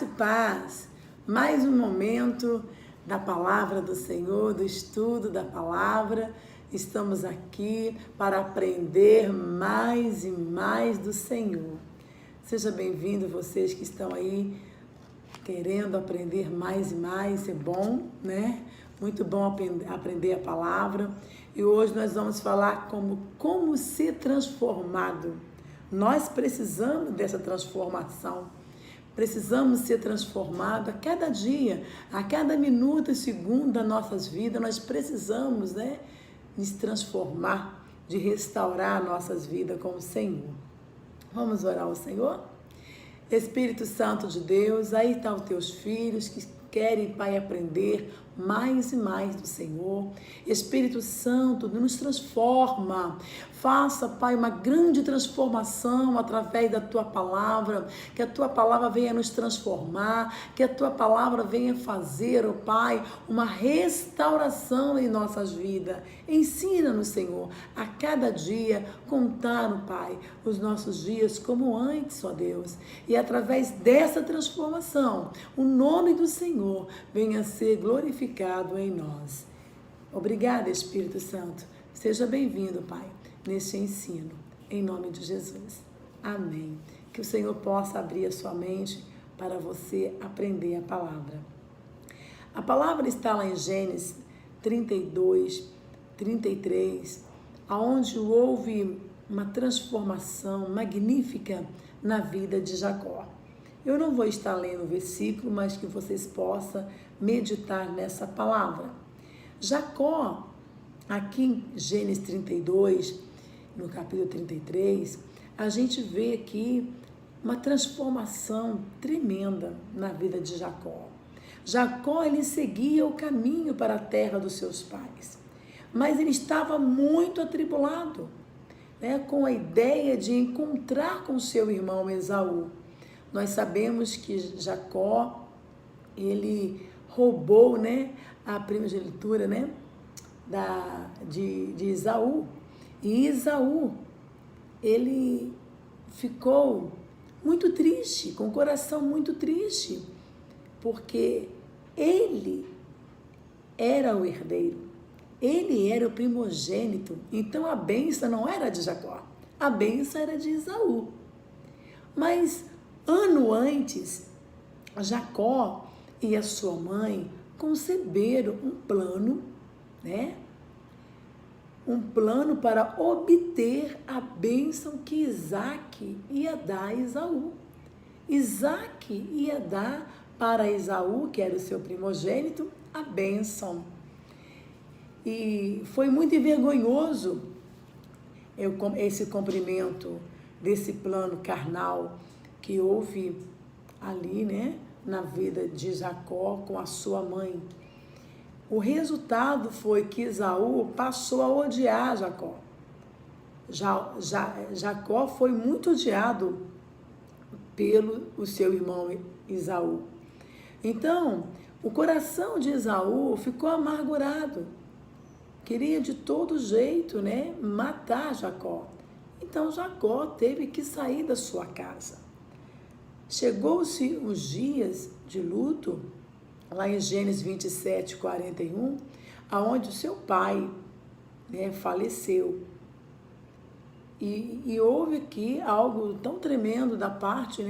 Graça e paz, mais um momento da palavra do Senhor, do estudo da palavra. Estamos aqui para aprender mais e mais do Senhor. Seja bem-vindo vocês que estão aí querendo aprender mais e mais, é bom, né? Muito bom aprender a palavra. E hoje nós vamos falar como ser transformado. Nós precisamos dessa transformação. Precisamos ser transformados a cada dia, a cada minuto e segundo das nossas vidas. Nós precisamos, nos transformar, de restaurar nossas vidas com o Senhor. Vamos orar ao Senhor? Espírito Santo de Deus, aí estão os teus filhos que querem, Pai, aprender mais e mais do Senhor. Espírito Santo, nos transforma. Faça, Pai, uma grande transformação através da Tua palavra. Que a Tua palavra venha nos transformar. Que a Tua palavra venha fazer, ó Pai, uma restauração em nossas vidas. Ensina-nos, Senhor, a cada dia contar, ó Pai, os nossos dias como antes, ó Deus. E através dessa transformação, o nome do Senhor venha a ser glorificado em nós. Obrigada, Espírito Santo. Seja bem-vindo, Pai, neste ensino, em nome de Jesus. Amém. Que o Senhor possa abrir a sua mente para você aprender a palavra. A palavra está lá em Gênesis 32, 33, onde houve uma transformação magnífica na vida de Jacó. Eu não vou estar lendo o versículo, mas que vocês possam meditar nessa palavra. Jacó, aqui em Gênesis 32, no capítulo 33, a gente vê aqui uma transformação tremenda na vida de Jacó. Jacó, ele seguia o caminho para a terra dos seus pais, mas ele estava muito atribulado, com a ideia de encontrar com seu irmão Esaú. Nós sabemos que Jacó, ele roubou, a primogenitura, de Esaú. E Esaú, ele ficou muito triste, com o coração muito triste, porque ele era o herdeiro. Ele era o primogênito, então a bênção não era de Jacó, a bênção era de Esaú. Mas ano antes, Jacó e a sua mãe conceberam um plano, um plano para obter a bênção que Isaac ia dar a Esaú. Isaac ia dar para Esaú, que era o seu primogênito, a bênção. E foi muito vergonhoso esse cumprimento desse plano carnal que houve ali, na vida de Jacó com a sua mãe. O resultado foi que Esaú passou a odiar Jacó. Jacó foi muito odiado pelo o seu irmão Esaú. Então, o coração de Esaú ficou amargurado. Queria de todo jeito, matar Jacó. Então Jacó teve que sair da sua casa. Chegou-se os dias de luto, lá em Gênesis 27, 41, aonde o seu pai, faleceu. E houve aqui algo tão tremendo da parte,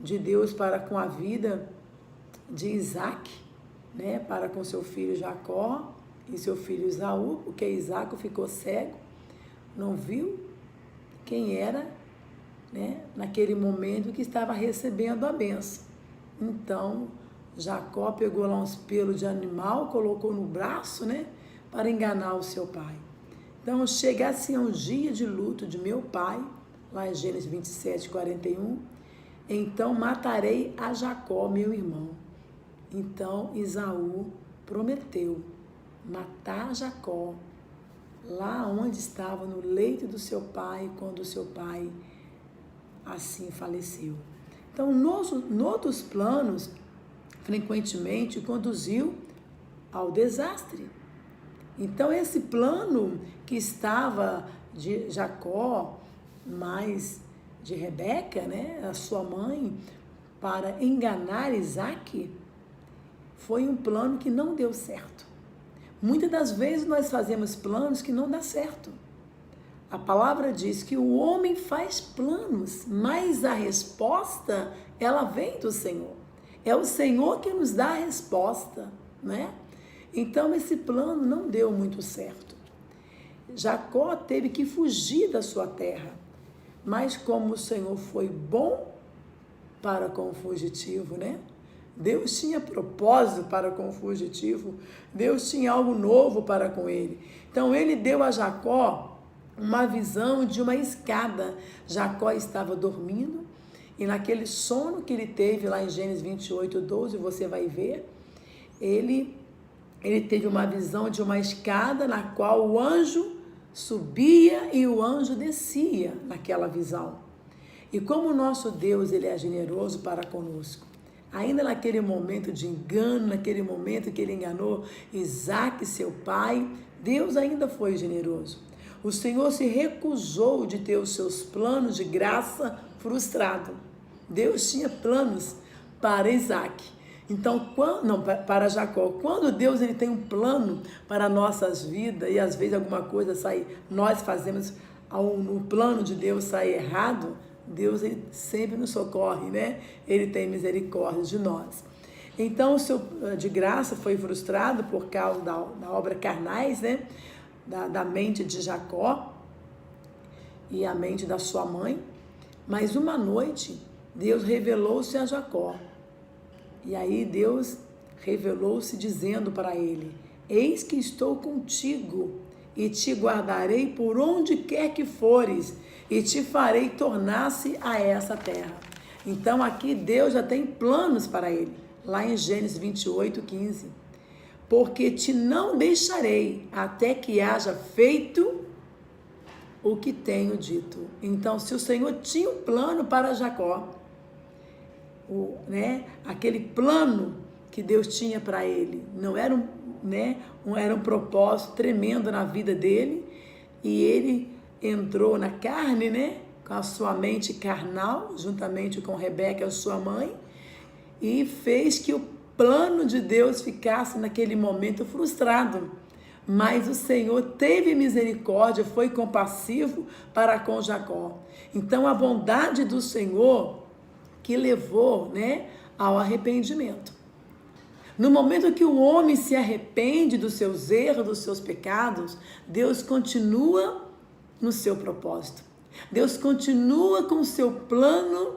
de Deus para com a vida de Isaac, para com seu filho Jacó e seu filho Esaú, porque Isaac ficou cego, não viu quem era, naquele momento que estava recebendo a bênção. Então, Jacó pegou lá uns pelos de animal, colocou no braço, para enganar o seu pai. Então, chegasse um dia de luto de meu pai, lá em Gênesis 27, 41, então matarei a Jacó, meu irmão. Então, Esaú prometeu matar Jacó lá onde estava, no leito do seu pai, quando o seu pai assim faleceu. Então, nossos planos, frequentemente, conduziu ao desastre. Então, esse plano que estava de Jacó, mais de Rebeca, a sua mãe, para enganar Isaac, foi um plano que não deu certo. Muitas das vezes nós fazemos planos que não dão certo. A palavra diz que o homem faz planos, mas a resposta, ela vem do Senhor. É o Senhor que nos dá a resposta, né? Então esse plano não deu muito certo. Jacó teve que fugir da sua terra, mas como o Senhor foi bom para com o fugitivo, né? Deus tinha propósito para com o fugitivo, Deus tinha algo novo para com ele. Então ele deu a Jacó uma visão de uma escada. Jacó estava dormindo e naquele sono que ele teve lá em Gênesis 28:12, você vai ver, ele teve uma visão de uma escada na qual o anjo subia e o anjo descia naquela visão. E como o nosso Deus, ele é generoso para conosco, ainda naquele momento de engano, naquele momento que ele enganou Isaac, seu pai, Deus ainda foi generoso. O Senhor se recusou de ter os seus planos de graça frustrados. Deus tinha planos para Isaac. Então, para Jacó. Quando Deus ele tem um plano para nossas vidas e às vezes alguma coisa sai, nós fazemos no plano de Deus sair errado, Deus ele sempre nos socorre, né? Ele tem misericórdia de nós. Então, o seu de graça foi frustrado por causa da obra carnais, né? Da mente de Jacó e a mente da sua mãe. Mas uma noite, Deus revelou-se a Jacó. E aí Deus revelou-se dizendo para ele: eis que estou contigo e te guardarei por onde quer que fores e te farei tornar-se a essa terra. Então aqui Deus já tem planos para ele, lá em Gênesis 28:15. Porque te não deixarei até que haja feito o que tenho dito. Então, se o Senhor tinha um plano para Jacó, aquele plano que Deus tinha para ele, não era era um propósito tremendo na vida dele, e ele entrou na carne, né, com a sua mente carnal, juntamente com Rebeca, a sua mãe, e fez que o plano de Deus ficasse naquele momento frustrado. Mas o Senhor teve misericórdia, foi compassivo para com Jacó. Então a bondade do Senhor que levou, ao arrependimento. No momento que o homem se arrepende dos seus erros, dos seus pecados, Deus continua no seu propósito. Deus continua com o seu plano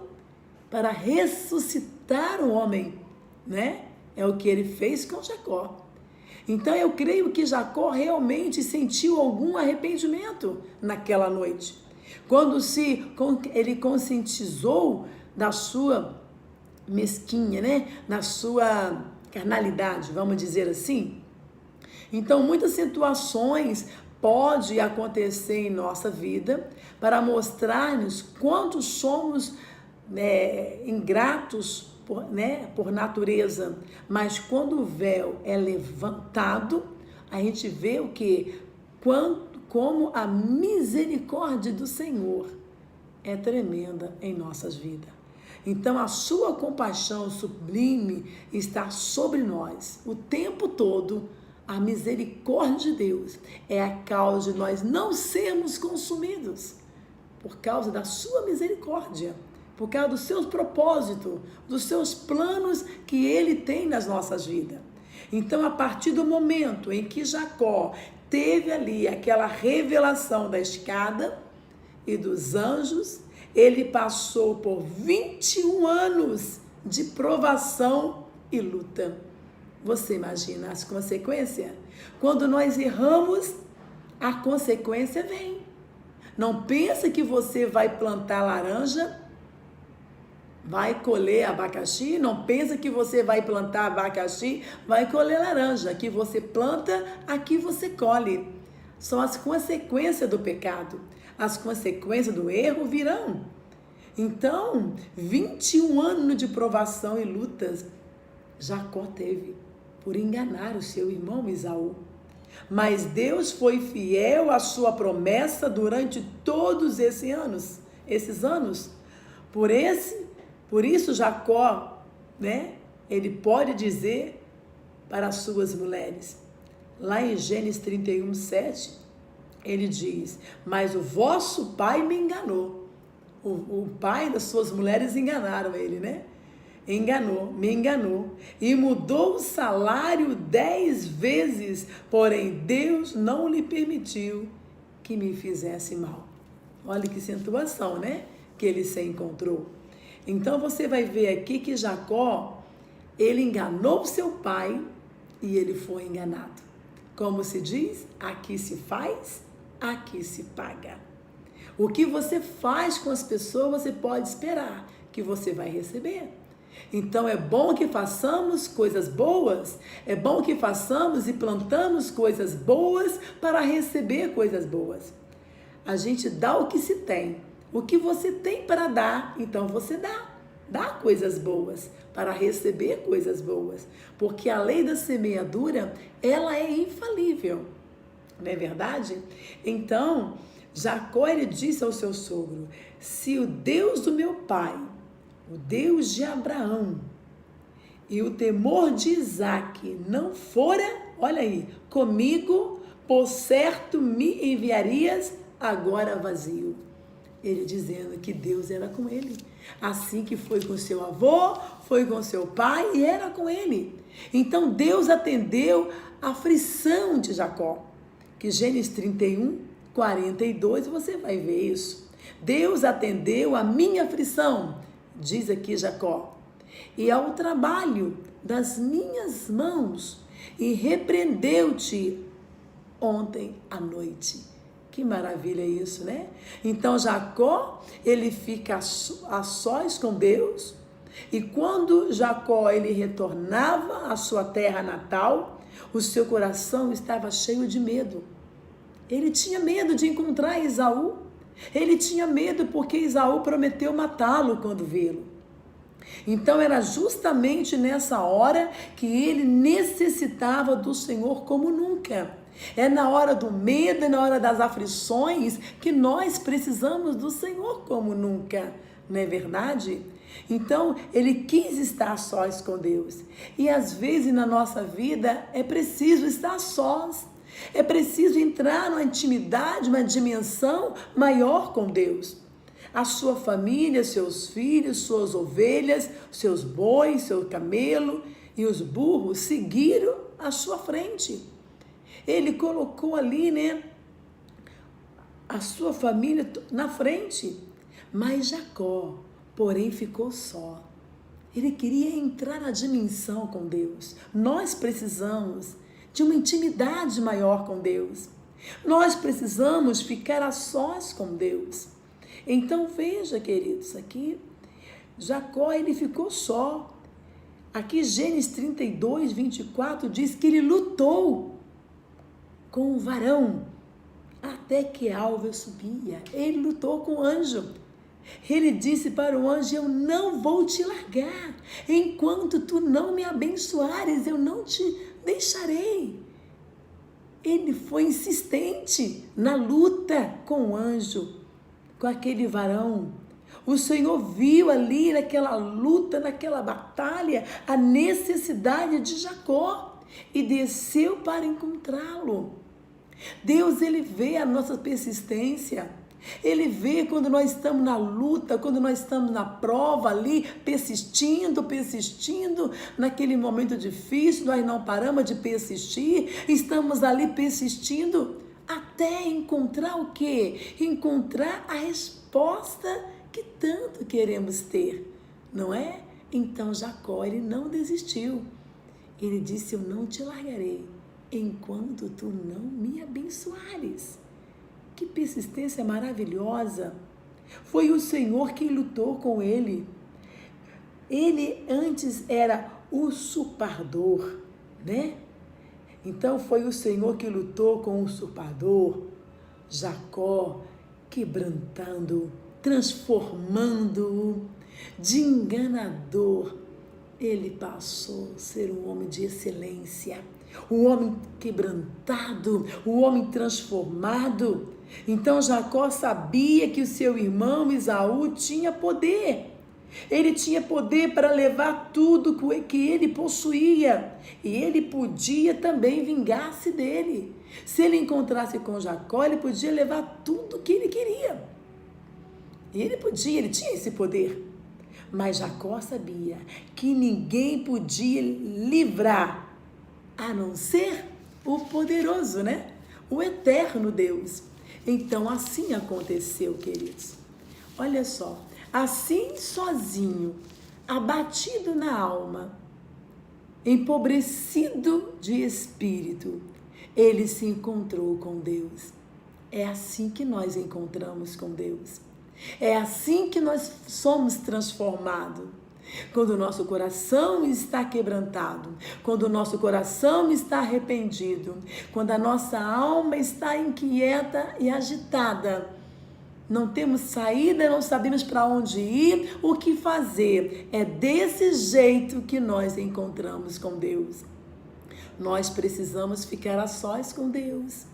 para ressuscitar o homem, né? É o que ele fez com Jacó. Então eu creio que Jacó realmente sentiu algum arrependimento naquela noite. Quando ele conscientizou da sua mesquinha, da sua carnalidade, vamos dizer assim. Então muitas situações podem acontecer em nossa vida para mostrar-nos quanto somos ingratos por natureza, mas quando o véu é levantado, a gente vê o que? Como a misericórdia do Senhor é tremenda em nossas vidas. Então a sua compaixão sublime está sobre nós o tempo todo. A misericórdia de Deus é a causa de nós não sermos consumidos, por causa da sua misericórdia, por causa dos seus propósitos, dos seus planos que ele tem nas nossas vidas. Então, a partir do momento em que Jacó teve ali aquela revelação da escada e dos anjos, ele passou por 21 anos de provação e luta. Você imagina as consequências? Quando nós erramos, a consequência vem. Não pensa que você vai plantar laranja, vai colher abacaxi. Não pensa que você vai plantar abacaxi, vai colher laranja. Aqui você planta, aqui você colhe. São as consequências do pecado. As consequências do erro virão. Então, 21 anos de provação e lutas Jacó teve por enganar o seu irmão Esaú. Mas Deus foi fiel à sua promessa durante todos esses anos. Por isso Jacó, né, ele pode dizer para as suas mulheres, lá em Gênesis 31, 7, ele diz, mas o vosso pai me enganou. O pai das suas mulheres enganaram ele, né? Me enganou, e mudou o salário 10 vezes, porém Deus não lhe permitiu que me fizesse mal. Olha que situação, né? Que ele se encontrou. Então você vai ver aqui que Jacó, ele enganou seu pai e ele foi enganado. Como se diz, aqui se faz, aqui se paga. O que você faz com as pessoas, você pode esperar que você vai receber. Então é bom que façamos coisas boas, é bom que façamos e plantamos coisas boas para receber coisas boas. A gente dá o que se tem, o que você tem para dar, então você dá coisas boas para receber coisas boas, porque a lei da semeadura, ela é infalível, não é verdade? Então, Jacó, ele disse ao seu sogro, se o Deus do meu pai, o Deus de Abraão e o temor de Isaque não fora, olha aí, comigo, por certo me enviarias agora vazio. Ele dizendo que Deus era com ele. Assim que foi com seu avô, foi com seu pai e era com ele. Então Deus atendeu a aflição de Jacó. Que Gênesis 31, 42, você vai ver isso. Deus atendeu a minha aflição, diz aqui Jacó, e ao trabalho das minhas mãos, e repreendeu-te ontem à noite. Que maravilha isso, né? Então Jacó, ele fica a sós com Deus, e quando Jacó, ele retornava à sua terra natal, o seu coração estava cheio de medo. Ele tinha medo de encontrar Esaú. Ele tinha medo porque Esaú prometeu matá-lo quando vê-lo. Então era justamente nessa hora que ele necessitava do Senhor como nunca. É na hora do medo, é na hora das aflições que nós precisamos do Senhor como nunca, não é verdade? Então ele quis estar sós com Deus. E às vezes na nossa vida é preciso estar sós. É preciso entrar numa intimidade, uma dimensão maior com Deus. A sua família, seus filhos, suas ovelhas, seus bois, seu camelo e os burros seguiram à sua frente. Ele colocou ali, né, a sua família na frente. Mas Jacó, porém, ficou só. Ele queria entrar na dimensão com Deus. Nós precisamos de uma intimidade maior com Deus. Nós precisamos ficar a sós com Deus. Então veja, queridos, aqui Jacó, ele ficou só. Aqui Gênesis 32, 24 diz que ele lutou com o varão até que a alva subia. Ele lutou com o anjo. Ele disse para o anjo, eu não vou te largar. Enquanto tu não me abençoares, eu não te deixarei. Ele foi insistente na luta com o anjo, com aquele varão. O Senhor viu ali naquela luta, naquela batalha, a necessidade de Jacó e desceu para encontrá-lo. Deus, ele vê a nossa persistência. Ele vê quando nós estamos na luta, quando nós estamos na prova ali, persistindo, naquele momento difícil, nós não paramos de persistir, estamos ali persistindo até encontrar o quê? Encontrar a resposta que tanto queremos ter, não é? Então Jacó, ele não desistiu. Ele disse, eu não te largarei enquanto tu não me abençoares. Que persistência maravilhosa! Foi o Senhor quem lutou com ele. Ele antes era usurpador, né? Então foi o Senhor que lutou com o usurpador, Jacó, quebrantando, transformando-o de enganador. Ele passou a ser um homem de excelência, um homem quebrantado, um homem transformado. Então Jacó sabia que o seu irmão Esaú tinha poder, Ele tinha poder para levar tudo que ele possuía. E ele podia também vingar-se dele. Se ele encontrasse com Jacó, ele podia levar tudo que ele queria. E ele tinha esse poder. Mas Jacó sabia que ninguém podia livrar, a não ser o poderoso, né? O eterno Deus. Então assim aconteceu, queridos. Olha só, assim sozinho, abatido na alma, empobrecido de espírito, ele se encontrou com Deus. É assim que nós encontramos com Deus. É assim que nós somos transformados. Quando o nosso coração está quebrantado, quando o nosso coração está arrependido, quando a nossa alma está inquieta e agitada, não temos saída, não sabemos para onde ir, o que fazer. É desse jeito que nós encontramos com Deus. Nós precisamos ficar a sós com Deus.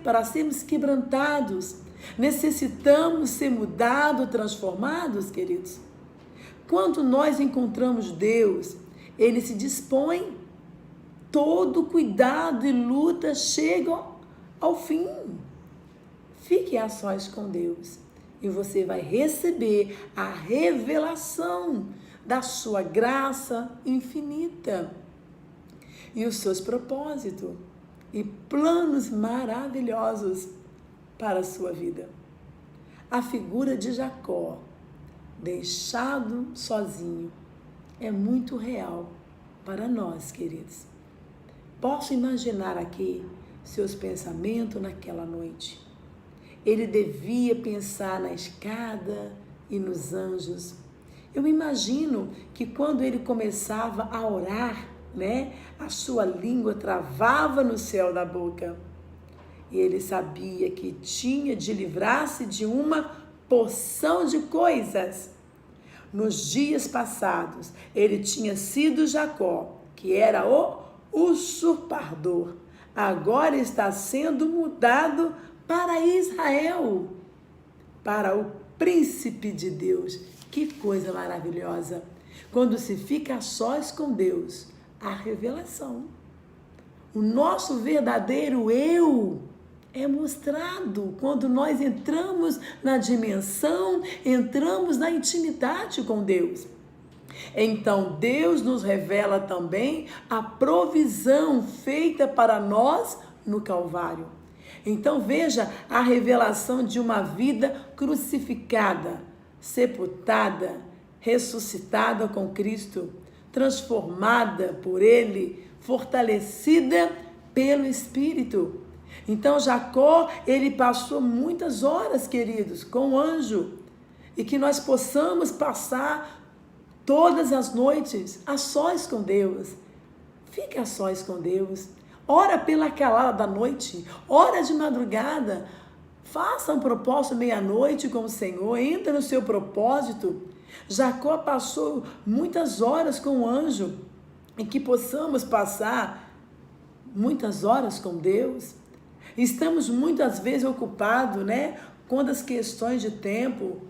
Para sermos quebrantados, necessitamos ser mudados, transformados, queridos. Quando nós encontramos Deus, Ele se dispõe, todo cuidado e luta chegam ao fim. Fique a sós com Deus e você vai receber a revelação da sua graça infinita e os seus propósitos e planos maravilhosos para a sua vida. A figura de Jacó, deixado sozinho, é muito real para nós, queridos. Posso imaginar aqui seus pensamentos naquela noite. Ele devia pensar na escada e nos anjos. Eu imagino que quando ele começava a orar, né, a sua língua travava no céu da boca. E ele sabia que tinha de livrar-se de uma porção de coisas. Nos dias passados, ele tinha sido Jacó, que era o usurpador. Agora está sendo mudado para Israel, para o príncipe de Deus. Que coisa maravilhosa! Quando se fica a sós com Deus, a revelação. O nosso verdadeiro eu é mostrado quando nós entramos na dimensão, entramos na intimidade com Deus. Então Deus nos revela também a provisão feita para nós no Calvário. Então veja a revelação de uma vida crucificada, sepultada, ressuscitada com Cristo, transformada por Ele, fortalecida pelo Espírito. Então Jacó, ele passou muitas horas, queridos, com o anjo, e que nós possamos passar todas as noites a sós com Deus. Fique a sós com Deus. Ora pela calada da noite, ora de madrugada, faça um propósito meia-noite com o Senhor, entra no seu propósito. Jacó passou muitas horas com o anjo, e que possamos passar muitas horas com Deus. Estamos muitas vezes ocupados, né, com as questões de tempo,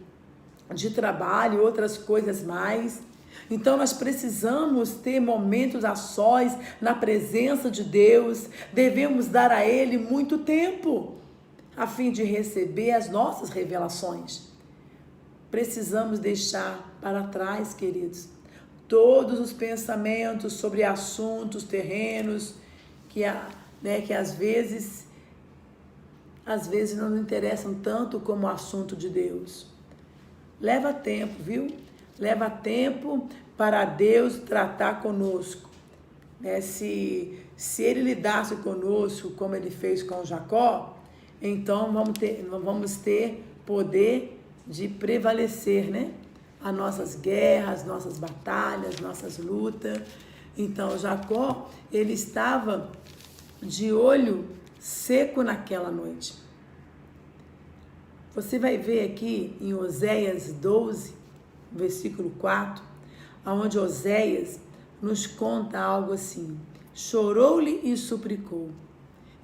de trabalho, outras coisas mais. Então nós precisamos ter momentos a sós na presença de Deus, devemos dar a Ele muito tempo, a fim de receber as nossas revelações. Precisamos deixar para trás, queridos, todos os pensamentos sobre assuntos terrenos que às vezes não nos interessam tanto como o assunto de Deus. Leva tempo, viu? Leva tempo para Deus tratar conosco. Se Ele lidasse conosco como Ele fez com Jacó, então vamos ter poder de prevalecer, né? As nossas guerras, nossas batalhas, nossas lutas. Então Jacó, ele estava de olho seco naquela noite. Você vai ver aqui em Oséias 12, versículo 4, onde Oséias nos conta algo assim: chorou-lhe e suplicou.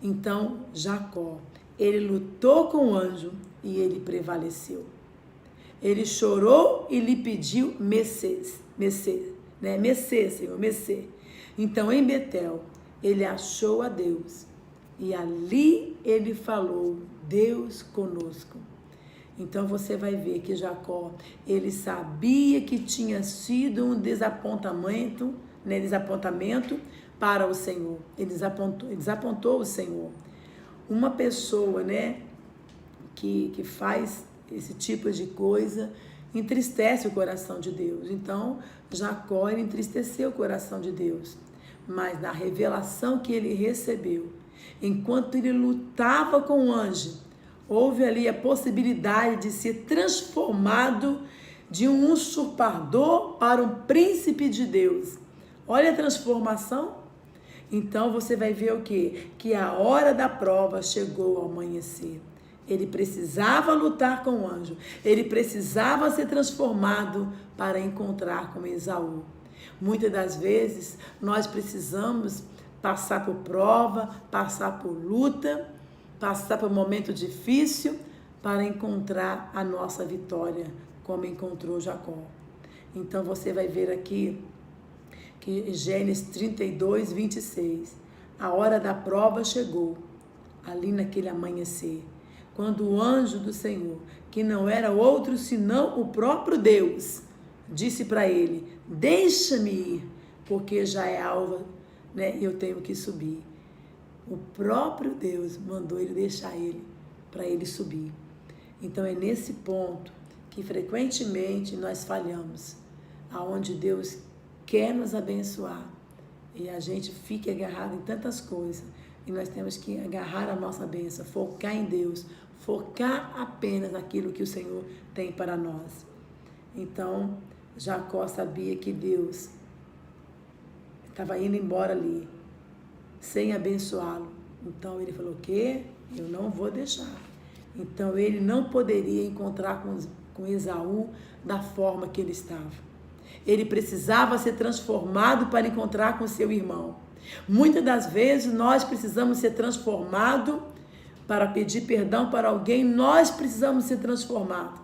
Então Jacó, ele lutou com o anjo e ele prevaleceu. Ele chorou e lhe pediu mercê, Senhor, mercê. Então, em Betel, ele achou a Deus. E ali ele falou, Deus conosco. Então você vai ver que Jacó, ele sabia que tinha sido um desapontamento para o Senhor. Ele desapontou o Senhor. Uma pessoa, que faz esse tipo de coisa, entristece o coração de Deus. Então, Jacó, ele entristeceu o coração de Deus. Mas na revelação que ele recebeu, enquanto ele lutava com o anjo, houve ali a possibilidade de ser transformado de um usurpador para um príncipe de Deus. Olha a transformação. Então você vai ver o quê? Que a hora da prova chegou ao amanhecer. Ele precisava lutar com o anjo. Ele precisava ser transformado para encontrar com Esaú. Muitas das vezes nós precisamos passar por prova, passar por luta, passar por um momento difícil para encontrar a nossa vitória, como encontrou Jacó. Então você vai ver aqui que Gênesis 32, 26, a hora da prova chegou, ali naquele amanhecer, quando o anjo do Senhor, que não era outro senão o próprio Deus, disse para ele, deixa-me ir, porque já é alva, e eu tenho que subir. O próprio Deus mandou ele deixar ele, para ele subir. Então é nesse ponto que frequentemente nós falhamos, aonde Deus quer nos abençoar e a gente fica agarrado em tantas coisas, e nós temos que agarrar a nossa bênção, focar em Deus, focar apenas naquilo que o Senhor tem para nós. Então Jacó sabia que Deus estava indo embora ali, sem abençoá-lo. Então ele falou, eu não vou deixar. Então ele não poderia encontrar com Esaú da forma que ele estava. Ele precisava ser transformado para encontrar com seu irmão. Muitas das vezes nós precisamos ser transformados para pedir perdão para alguém. Nós precisamos ser transformados.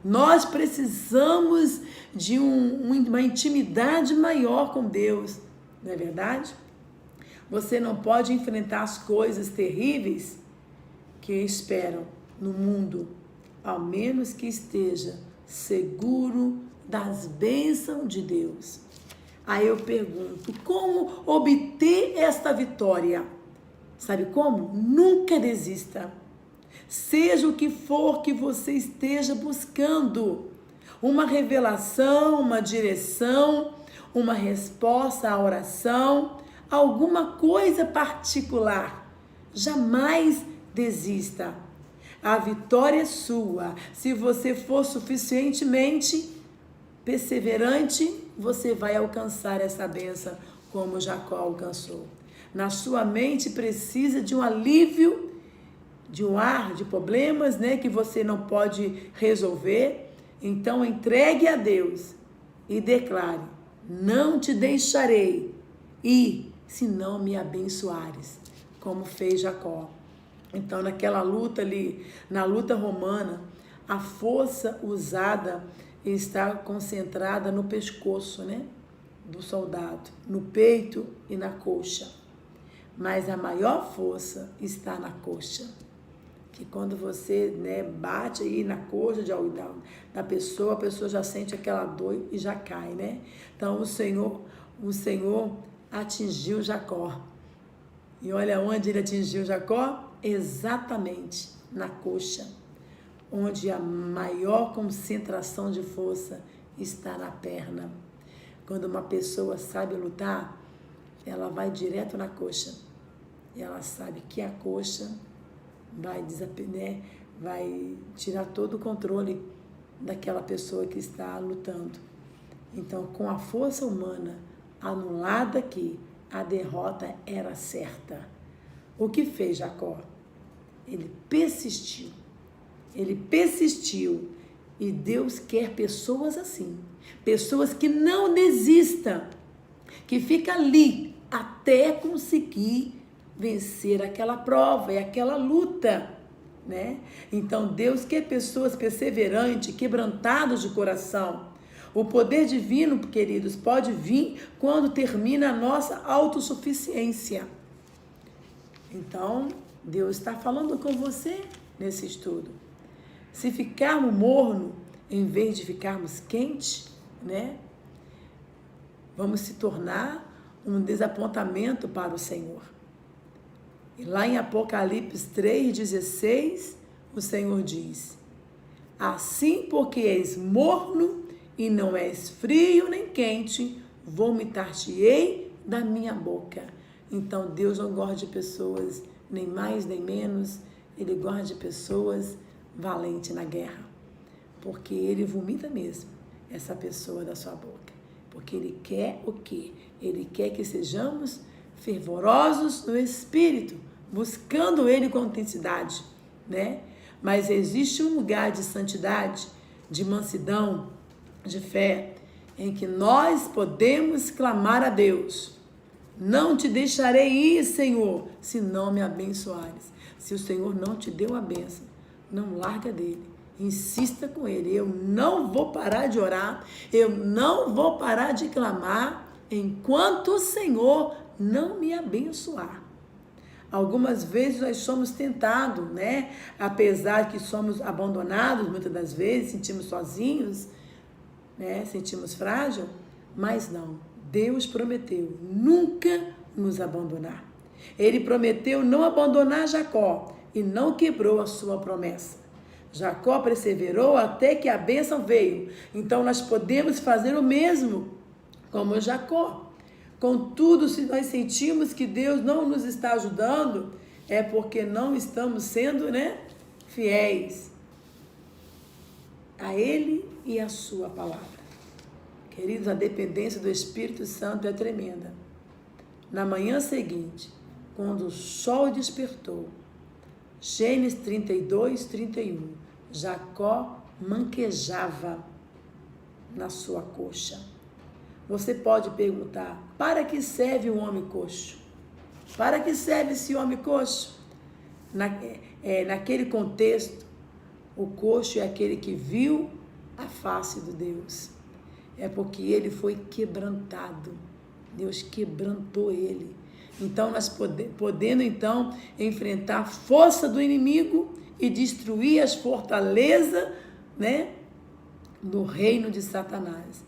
Nós precisamos de uma intimidade maior com Deus. Não é verdade? Você não pode enfrentar as coisas terríveis que esperam no mundo, ao menos que esteja seguro das bênçãos de Deus. Aí eu pergunto, como obter esta vitória? Sabe como? Nunca desista. Seja o que for que você esteja buscando, uma revelação, uma direção, uma resposta à oração, alguma coisa particular, jamais desista. A vitória é sua. Se você for suficientemente perseverante, você vai alcançar essa bênção como Jacó alcançou. Na sua mente precisa de um alívio, de um ar de problemas, que você não pode resolver. Então entregue a Deus e declare, não te deixarei ir, se não me abençoares, como fez Jacó. Então naquela luta ali, na luta romana, a força usada está concentrada no pescoço, do soldado, no peito e na coxa. Mas a maior força está na coxa. Que quando você, bate aí na coxa da pessoa, a pessoa já sente aquela dor e já cai, Então o Senhor atingiu Jacó. E olha onde ele atingiu Jacó? Exatamente na coxa, onde a maior concentração de força está na perna. Quando uma pessoa sabe lutar, ela vai direto na coxa. E ela sabe que a coxa vai tirar todo o controle daquela pessoa que está lutando. Então, com a força humana anulada aqui, a derrota era certa. O que fez Jacó? Ele persistiu. Ele persistiu. E Deus quer pessoas assim. Pessoas que não desistam. Que ficam ali até conseguir vencer aquela prova e aquela luta. né? Então Deus quer pessoas perseverantes, quebrantadas de coração. O poder divino, queridos, pode vir quando termina a nossa autossuficiência. Então, Deus está falando com você nesse estudo. Se ficarmos morno, em vez de ficarmos quentes, né? Vamos se tornar um desapontamento para o Senhor. E lá em Apocalipse 3,16, o Senhor diz: assim porque és morno e não és frio nem quente, vomitar-te-ei da minha boca. Então Deus não gosta de pessoas nem mais nem menos, Ele gosta de pessoas valentes na guerra, porque Ele vomita mesmo essa pessoa da sua boca, porque Ele quer o quê? Ele quer que sejamos fervorosos no Espírito, buscando Ele com intensidade, né? Mas existe um lugar de santidade, de mansidão, de fé, em que nós podemos clamar a Deus: não te deixarei ir, Senhor, se não me abençoares. Se o Senhor não te deu a bênção, não larga dele, insista com ele. Eu não vou parar de orar, eu não vou parar de clamar, enquanto o Senhor não me abençoar. Algumas vezes nós somos tentados, né? Apesar que somos abandonados, muitas das vezes, sentimos sozinhos, né? Sentimos frágil, mas não. Deus prometeu nunca nos abandonar. Ele prometeu não abandonar Jacó e não quebrou a sua promessa. Jacó perseverou até que a bênção veio. Então nós podemos fazer o mesmo como Jacó. Contudo, se nós sentimos que Deus não nos está ajudando, é porque não estamos sendo, né, fiéis a Ele e a sua palavra. Queridos, a dependência do Espírito Santo é tremenda. Na manhã seguinte, quando o sol despertou, Gênesis 32, 31, Jacó manquejava na sua coxa. Você pode perguntar: para que serve o homem coxo? Para que serve esse homem coxo? Naquele contexto, o coxo é aquele que viu a face de Deus. É porque ele foi quebrantado. Deus quebrantou ele. Então, nós podendo então enfrentar a força do inimigo e destruir as fortalezas, né, do reino de Satanás.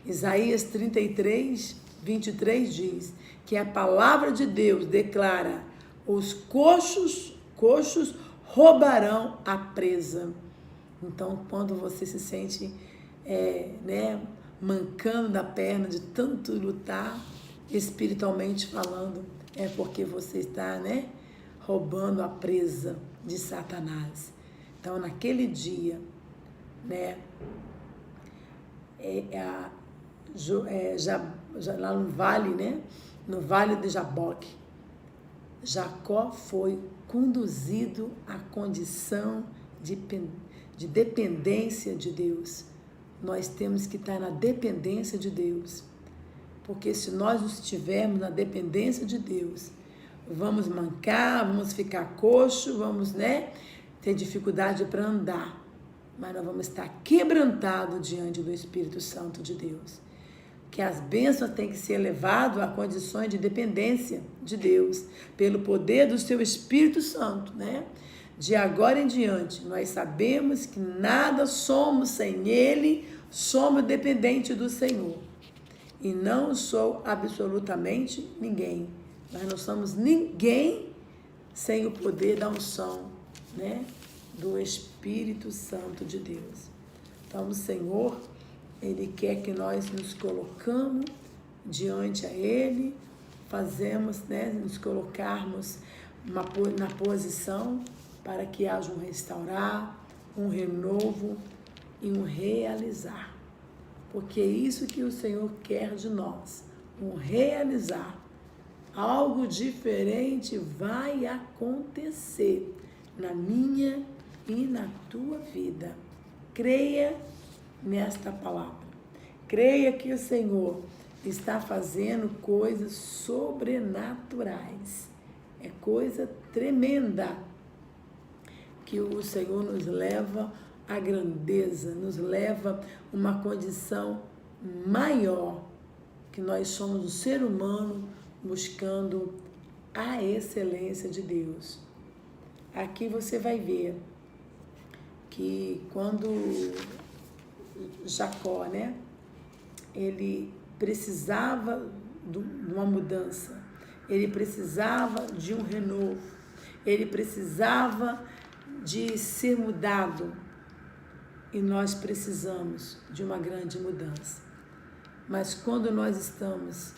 Isaías 33, 23 diz que a palavra de Deus declara: os coxos roubarão a presa. Então, quando você se sente mancando da perna de tanto lutar, espiritualmente falando, é porque você está, roubando a presa de Satanás. Então, naquele dia, lá no vale, no vale de Jaboque, Jacó foi conduzido à condição de dependência de Deus. Nós temos que estar na dependência de Deus, porque se nós não estivermos na dependência de Deus, vamos mancar, vamos ficar coxo, vamos, ter dificuldade para andar, mas nós vamos estar quebrantados diante do Espírito Santo de Deus. Que as bênçãos têm que ser levadas a condições de dependência de Deus, pelo poder do seu Espírito Santo, De agora em diante, nós sabemos que nada somos sem Ele, somos dependentes do Senhor. E não sou absolutamente ninguém. Nós não somos ninguém sem o poder da unção, do Espírito Santo de Deus. Então, o Senhor, Ele quer que nós nos colocamos diante a Ele, fazemos, nos colocarmos na posição para que haja um restaurar, um renovo e um realizar. Porque é isso que o Senhor quer de nós, um realizar. Algo diferente vai acontecer na minha e na tua vida. Creia nesta palavra. Creia que o Senhor está fazendo coisas sobrenaturais. É coisa tremenda que o Senhor nos leva à grandeza, nos leva a uma condição maior, que nós somos o ser humano buscando a excelência de Deus. Aqui você vai ver que quando Jacó, né, ele precisava de uma mudança, ele precisava de um renovo, ele precisava de ser mudado, e nós precisamos de uma grande mudança. Mas quando nós estamos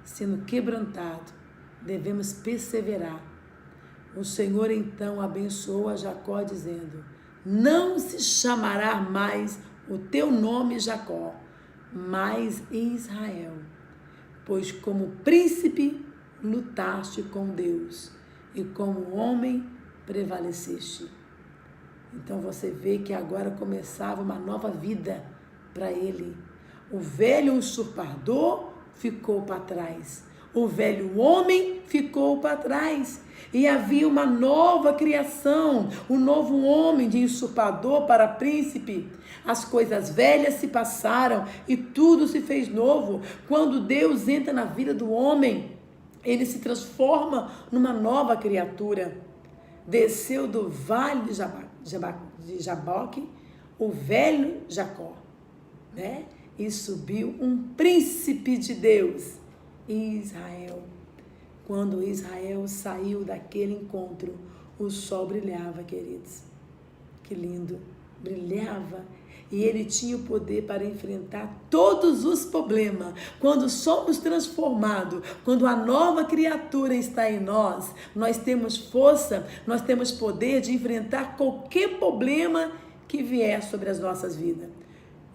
sendo quebrantados, devemos perseverar. O Senhor então abençoou a Jacó dizendo: não se chamará mais o teu nome Jacó, mas Israel, pois como príncipe lutaste com Deus e como homem prevaleceste. Então você vê que agora começava uma nova vida para ele. O velho usurpador ficou para trás. O velho homem ficou para trás. E havia uma nova criação, um novo homem de usurpador para príncipe. As coisas velhas se passaram e tudo se fez novo. Quando Deus entra na vida do homem, ele se transforma numa nova criatura. Desceu do vale de Jaboque o velho Jacó, né? E subiu um príncipe de Deus, Israel. Quando Israel saiu daquele encontro, o sol brilhava, queridos. Que lindo! Brilhava. E ele tinha o poder para enfrentar todos os problemas. Quando somos transformados, quando a nova criatura está em nós, nós temos força, nós temos poder de enfrentar qualquer problema que vier sobre as nossas vidas.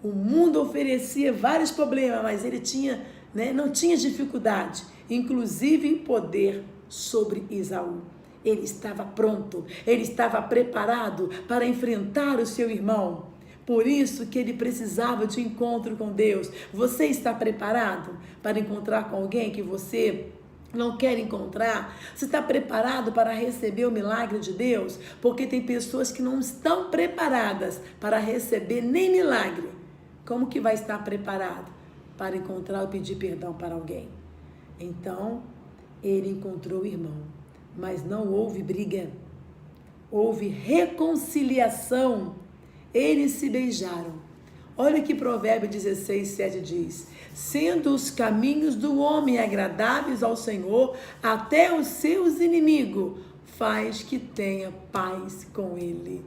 O mundo oferecia vários problemas, mas ele tinha, né, não tinha dificuldade, inclusive poder sobre Esaú. Ele estava pronto, ele estava preparado para enfrentar o seu irmão. Por isso que ele precisava de encontro com Deus. Você está preparado para encontrar com alguém que você não quer encontrar? Você está preparado para receber o milagre de Deus? Porque tem pessoas que não estão preparadas para receber nem milagre. Como que vai estar preparado para encontrar ou pedir perdão para alguém? Então, ele encontrou o irmão, mas não houve briga, houve reconciliação. Eles se beijaram. Olha que Provérbio 16:7 diz: sendo os caminhos do homem agradáveis ao Senhor, até os seus inimigos faz que tenha paz com ele.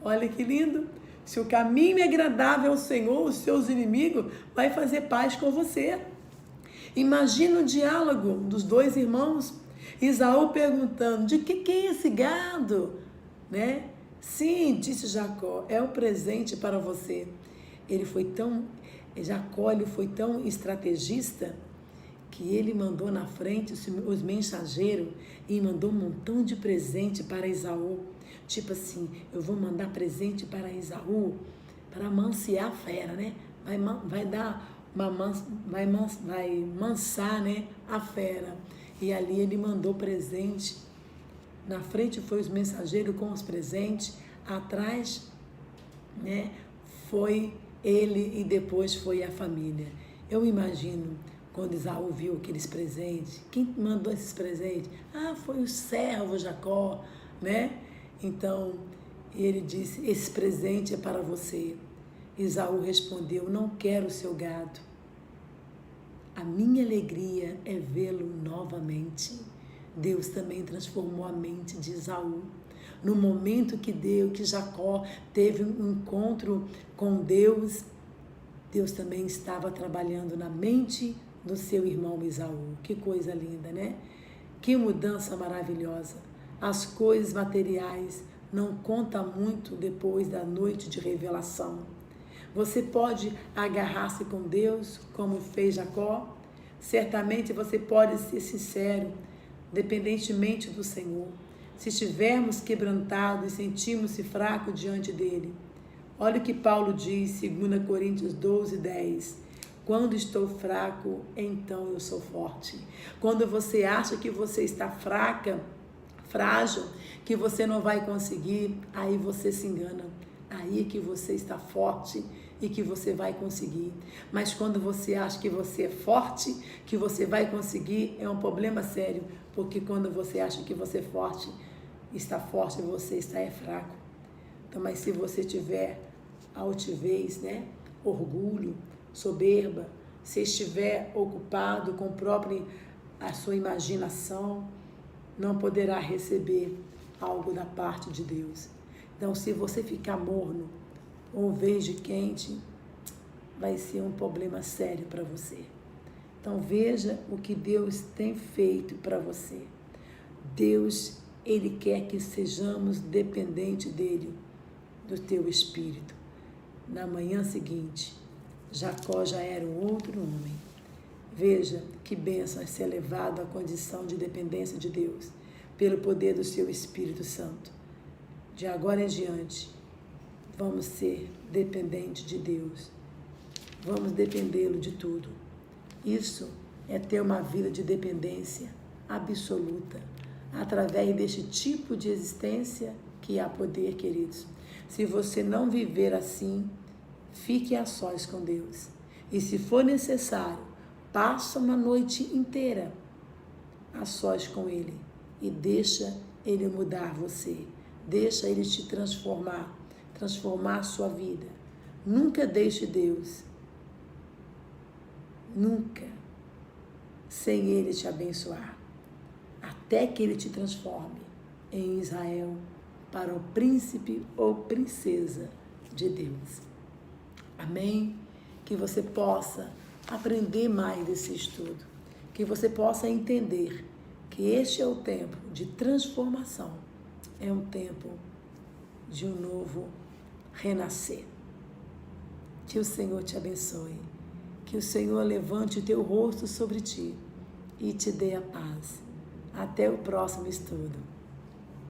Olha que lindo! Se o caminho é agradável ao Senhor, os seus inimigos vai fazer paz com você. Imagina o diálogo dos dois irmãos. Esaú perguntando: de que é esse gado? Né? Sim, disse Jacó, é um presente para você. Jacó foi tão estrategista que ele mandou na frente os mensageiros e mandou um montão de presente para Esaú. Tipo assim, eu vou mandar presente para Esaú para amanciar a fera, né? Vai dar vai mansar, né, a fera. E ali ele mandou presente. Na frente foi os mensageiros com os presentes, atrás, né, foi ele e depois foi a família. Eu imagino quando Esaú viu aqueles presentes. Quem mandou esses presentes? Ah, foi o servo Jacó, né? Então, ele disse: esse presente é para você. Esaú respondeu: não quero o seu gado. A minha alegria é vê-lo novamente. Deus também transformou a mente de Esaú. No momento que Jacó teve um encontro com Deus, Deus também estava trabalhando na mente do seu irmão Esaú. Que coisa linda, né? Que mudança maravilhosa. As coisas materiais não contam muito depois da noite de revelação. Você pode agarrar-se com Deus, como fez Jacó. Certamente você pode ser sincero, dependentemente do Senhor, se estivermos quebrantados e sentirmos-se fracos diante dele. Olha o que Paulo diz, 2 Coríntios 12:10. Quando estou fraco, então eu sou forte. Quando você acha que você está fraca, frágil, que você não vai conseguir, aí você se engana. Aí que você está forte e que você vai conseguir. Mas quando você acha que você é forte, que você vai conseguir, é um problema sério, porque quando você acha que você é forte, está forte, você está fraco. Então, mas se você tiver altivez, né, orgulho, soberba, se estiver ocupado com a sua imaginação, não poderá receber algo da parte de Deus. Então, se você ficar morno ou verde quente, vai ser um problema sério para você. Então, veja o que Deus tem feito para você. Deus, Ele quer que sejamos dependentes dEle, do teu espírito. Na manhã seguinte, Jacó já era um outro homem. Veja que bênção é ser levado à condição de dependência de Deus, pelo poder do seu Espírito Santo. De agora em diante, vamos ser dependentes de Deus. Vamos dependê-lo de tudo. Isso é ter uma vida de dependência absoluta, através deste tipo de existência que há poder, queridos. Se você não viver assim, fique a sós com Deus. E se for necessário, passa uma noite inteira a sós com Ele e deixa Ele mudar você. Deixa Ele te transformar a sua vida. Nunca deixe Deus, nunca, sem Ele te abençoar, até que Ele te transforme em Israel para o príncipe ou princesa de Deus. Amém? Que você possa aprender mais desse estudo, que você possa entender que este é o tempo de transformação, é um tempo de um novo renascer. Que o Senhor te abençoe, que o Senhor levante o teu rosto sobre ti e te dê a paz. Até o próximo estudo.